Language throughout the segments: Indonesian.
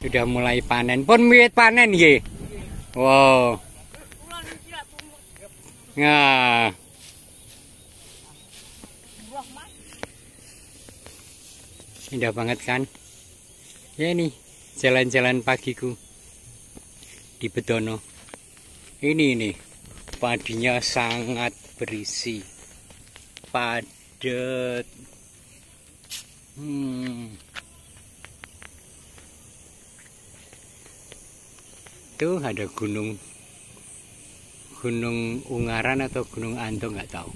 Sudah mulai panen. Pun wiwit panen nggih. Wow. Nah. Indah banget kan? Ya ini jalan-jalan pagiku di Bedono. Ini padinya sangat berisi, padat. Tuh ada gunung Ungaran atau Gunung Anto nggak tahu.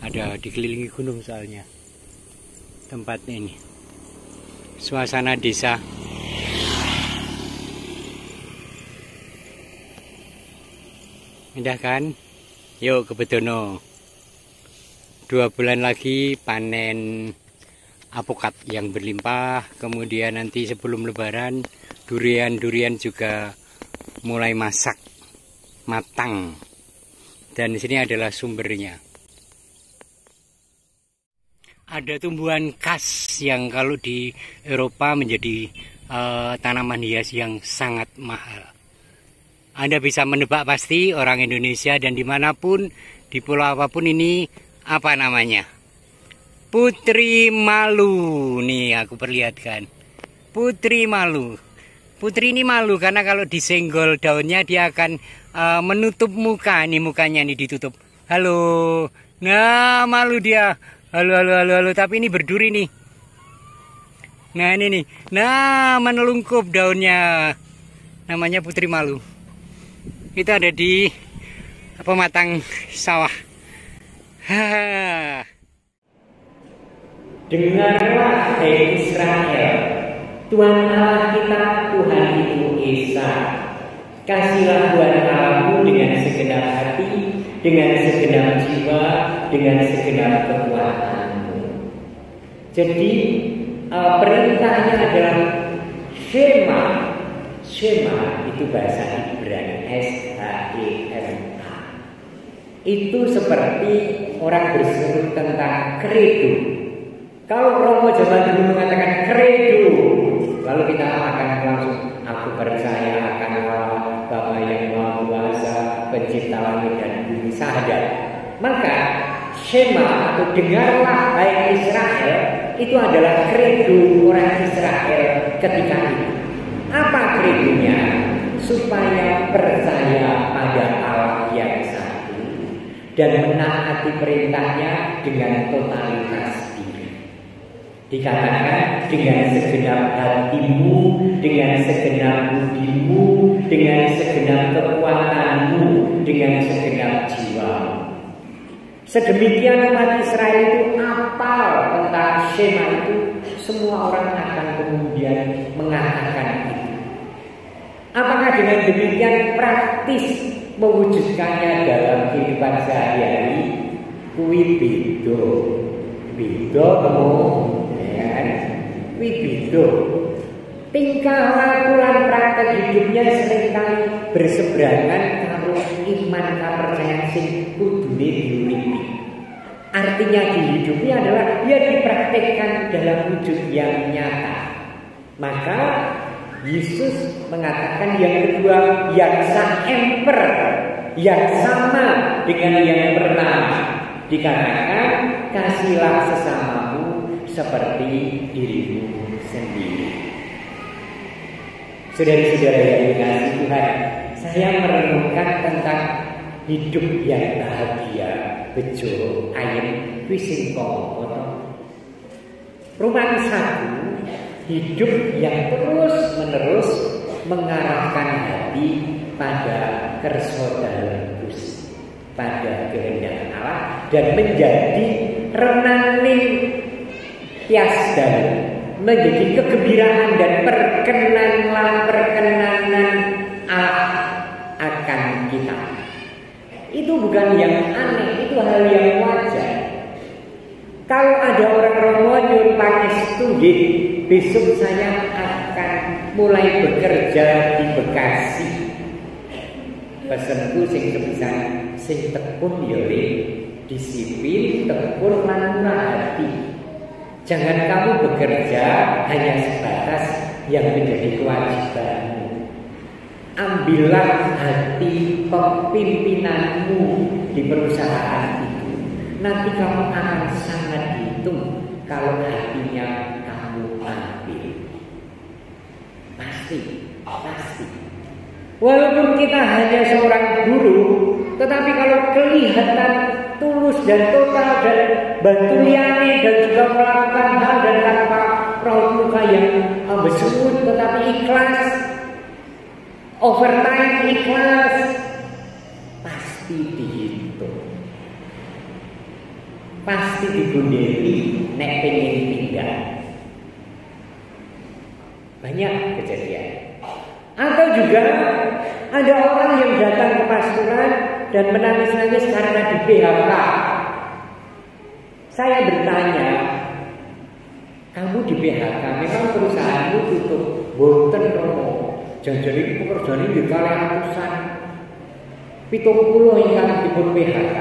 Ada dikelilingi gunung soalnya tempat ini. Suasana desa. Indah kan? Yuk ke Bedono. 2 bulan lagi panen apokat yang berlimpah. Kemudian nanti sebelum Lebaran durian juga mulai masak, matang. Dan di sini adalah sumbernya. Ada tumbuhan khas yang kalau di Eropa menjadi tanaman hias yang sangat mahal. Anda bisa menebak pasti orang Indonesia dan dimanapun, di pulau apapun ini, apa namanya? Putri malu. Nih aku perlihatkan. Putri malu. Putri ini malu karena kalau disenggol daunnya dia akan menutup muka. Nih mukanya nih ditutup. Halo. Nah malu dia. Halo. Tapi ini berduri nih. Nah ini nih. Nah menelungkup daunnya. Namanya putri malu. Kita ada di pematang sawah. Dengarlah hai Israel, Tuhan Allah kita, Tuhan itu Esa. Kasihlah Tuhan Allahmu dengan segenap hati, dengan segenap jiwa, dengan segenap kekuatanmu. Jadi perintahnya adalah Shema. Shema itu bahasa Ibrani, S-H-E-M-A. Itu seperti orang berseru tentang kredo. Kalau Romo zaman dulu mengatakan kredo, lalu kita akan langsung aku percaya akan Allah Bapa yang Maha Kuasa, Pencipta langit dan bumi, syahadat. Maka Shema atau dengarlah hai Israel itu adalah kredo orang Israel ketika itu. Apa kredonya? Supaya percaya pada Allah yang satu dan menaati perintahnya dengan totalitas diri. Dikatakan dengan segenap hatimu, dengan segenap budimu, dengan segenap kekuatanmu, dengan segenap jiwamu. Sedemikian umat Israel itu apal tentang Shema itu, semua orang akan kemudian mengatakan itu. Apakah dengan demikian praktis mewujudkannya dalam kehidupan sehari-hari? Kuwi beda kemudian kuwi beda. Tingkah laku lan praktek hidupnya seringkali berseberangan karo iman kepercayaan sing kudune diuripi. Artinya di hidupnya adalah dia dipraktekkan dalam wujud yang nyata. Maka Yesus mengatakan yang kedua, yang saemper, yang sama dengan yang pertama. Dikatakan kasihlah sesamamu seperti dirimu sendiri. Saudara-saudara yang dikasihi Tuhan, saya merenungkan tentang hidup yang bahagia, bejo, ayem, wisingkong, rumah satu. Hidup yang terus-menerus mengarahkan hati pada kersa dalem Gusti, pada kehendak Allah, dan menjadi renaning tias dalem, menjadi kegembiraan dan perkenanan Allah akan kita. Itu bukan yang aneh, itu hal yang wajar. Kalau ada orang Romo nyuruh pangestu nggih, besok saya akan mulai bekerja di Bekasi. Pesenku sing kepisan sing tekun ya disiplin, tekun lan murah hati. Jangan kamu bekerja hanya sebatas yang menjadi kewajibanmu. Ambillah hati pimpinanmu di perusahaan itu. Nanti kamu akan sangat hitung kalau hatinya kamu ambil. Pasti. Walaupun kita hanya seorang guru, tetapi kalau kelihatan tulus dan total dan bantu liane dan juga melakukan hal dan tanpa raut muka yang bersemut, tetapi ikhlas, overtime ikhlas, pasti dihitung, pasti digundeli nek pengen pindah. Banyak kejadian. Atau juga ada orang yang datang ke pastoran dan menangis-nangis karena di PHK. Saya bertanya, kamu di PHK, memang perusahaanmu tutup, boten romo. Jangan ini pekerjaan ini kali ratusan, 70 yang dipun PHK.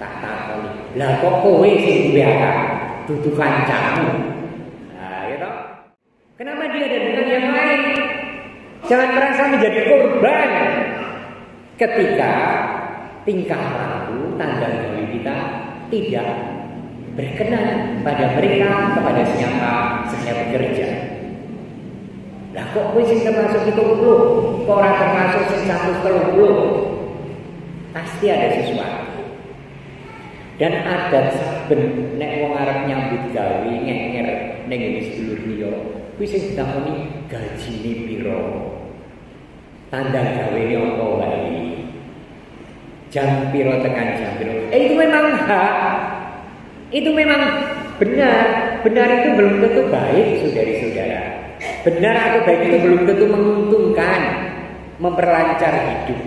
Tak tahu. Lah kok kowe sing di PHK, dudu kancamu. Nah, ya toh. Kenapa dia dan bukan yang lain? Jangan merasa menjadi korban ketika tingkah laku tanda gawe kita tidak berkenan pada mereka, kepada siapa saya bekerja. Lah kok kowe sing termasuk 70, kok ora termasuk sing 130? Pasti ada sesuatu. Dan adat saben nek wong arep nyambut gawe ngenger ning ngene sedulur liya, kuwi sing ditakoni gajine piro. Tanda gawe apa wae. Jam piro tekan jam piro. Itu memang hak. Itu memang benar. Benar itu belum tentu baik, saudari-saudara. Benar atau baik itu belum tentu menguntungkan, memperlancar hidup.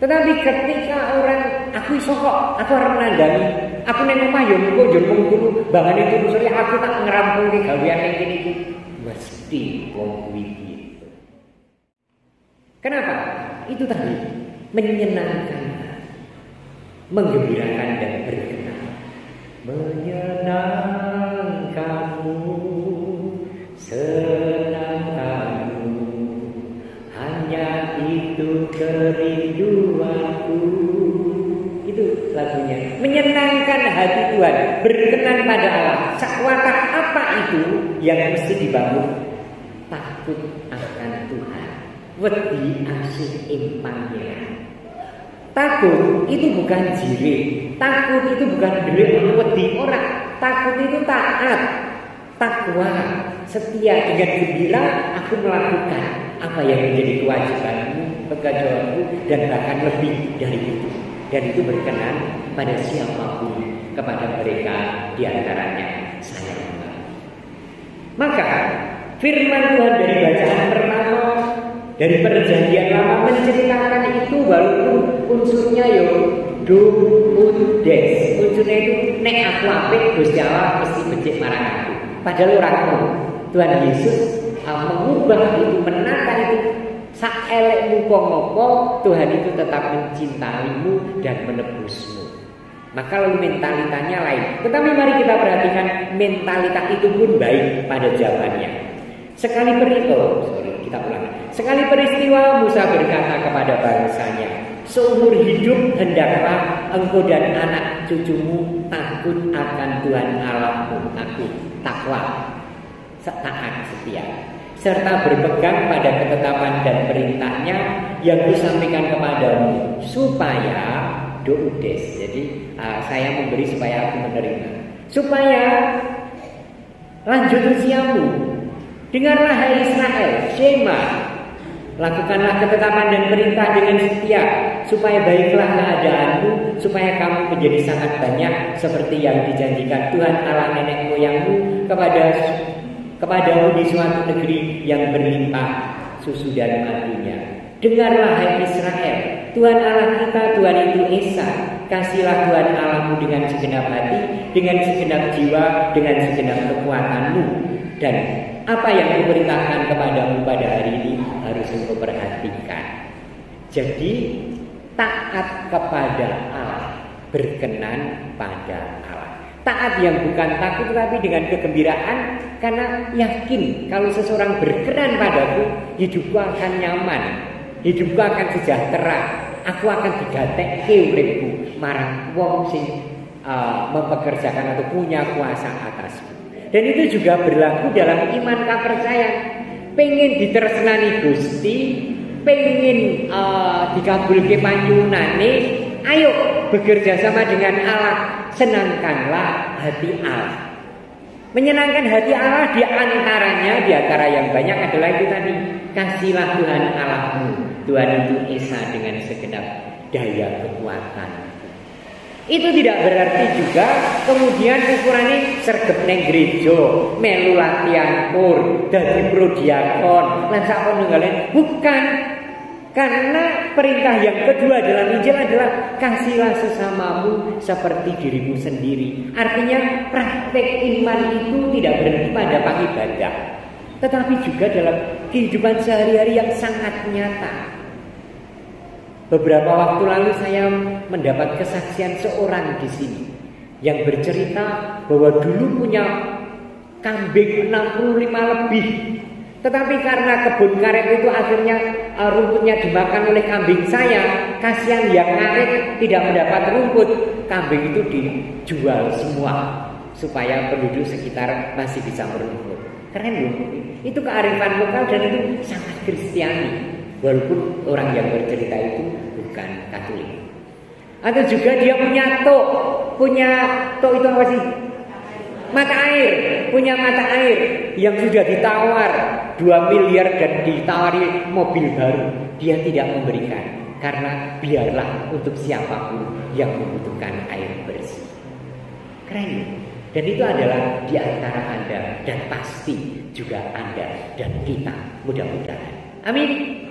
Tetapi ketika orang aku iso kok, aku arep nandani, aku nang omah yo engko yo mung turu, bahane turu sore aku tak ngerampungke gawean ning kene iki. Mesti wong kuwi gitu. Kenapa? Itu tadi menyenangkan, menggembirakan dan berkenan. Menyenangkanmu, senangkanmu, hanya itu kerinduanku. Itu lagunya. Menyenangkan hati Tuhan, berkenan pada Allah. Watak apa itu yang mesti dibangun? Takut akan Tuhan, wedi asih ing Pangeran. Takut itu bukan jiri, takut itu bukan delik wedi orang. Takut itu taat, takwa, setia dengan gembira aku melakukan apa yang menjadi kewajibanmu, pekerjaanmu, dan bahkan lebih dari itu. Dan itu berkenan pada siapapun, kepada mereka diantaranya saya. Maka firman Tuhan dari bacaan pertama dari Perjanjian Lama menceritakan itu, walaupun unsurnya yo do des. Unsurnya itu nek aku apik Gusti Allah mesti becik marang aku. Padahal ora ngono. Tuhan Yesus mengubah itu, menata itu. Sak elekmu kok ngopo, Tuhan itu tetap mencintaimu dan menebusmu. Maka lalu mentalitasnya lain. Tetapi mari kita perhatikan mentalitas itu pun baik pada zamannya. Sekali peristiwa Musa berkata kepada bangsanya, seumur hidup hendaklah engkau dan anak cucumu takut akan Tuhan Allahmu, takut, takwa, taat, setia, serta berpegang pada ketetapan dan perintahnya yang kusampaikan kepadamu, supaya doudes. Jadi saya memberi supaya aku menerima, supaya lanjut usiamu. Dengarlah hai Israel, Shema, lakukanlah ketetapan dan perintah dengan setia, supaya baiklah keadaanmu, supaya kamu menjadi sangat banyak seperti yang dijanjikan Tuhan Allah nenek moyangmu kepadamu di suatu negeri yang berlimpah susu dan madunya. Dengarlah hai Israel, Tuhan Allah kita, Tuhan itu Esa. Kasihlah Tuhan Allahmu dengan segenap hati, dengan segenap jiwa, dengan segenap kekuatanmu. Dan apa yang kuperintahkan kepadamu pada hari ini harus engkau perhatikan. Jadi taat kepada Allah, berkenan pada Allah. taat yang bukan takut tapi dengan kegembiraan, karena yakin kalau seseorang berkenan padaku, hidupku akan nyaman, hidupku akan sejahtera, aku akan digatekke uripku marang wong sing mempekerjakan atau punya kuasa atasku. Dan itu juga berlaku dalam iman kapercayan. Pengen ditresnani Gusti, pengen dikabulke panyunane, ayo bekerja sama dengan Allah, senangkanlah hati Allah. Menyenangkan hati Allah di antara yang banyak adalah itu tadi, kasihlah Tuhan Allahmu. Tuhan itu esa dengan segenap daya kekuatan. Itu tidak berarti juga kemudian ukurannya sergep neng gereja, melu latihan kur, dadi prodiakon, lan sakon nenggalen. Bukan. Karena perintah yang kedua dalam Injil adalah kasihlah sesamamu seperti dirimu sendiri. Artinya praktek iman itu tidak berhenti pada ibadah, tetapi juga dalam kehidupan sehari-hari yang sangat nyata. Beberapa waktu lalu saya mendapat kesaksian seorang di sini yang bercerita bahwa dulu punya kambing 65 lebih. Tetapi karena kebun karet itu akhirnya rumputnya dimakan oleh kambing saya, kasihan yang karet tidak mendapat rumput, kambing itu dijual semua supaya penduduk sekitar masih bisa merumput. Keren loh, itu kearifan lokal dan itu sangat Kristiani. Walaupun orang yang bercerita itu bukan Katolik. Atau juga dia punya tok itu apa sih? Mata air, punya mata air yang sudah ditawar 2 miliar dan ditawari mobil baru. Dia tidak memberikan karena biarlah untuk siapapun yang membutuhkan air bersih. Keren. Dan itu adalah di antara Anda dan pasti juga Anda dan kita, mudah-mudahan. Amin.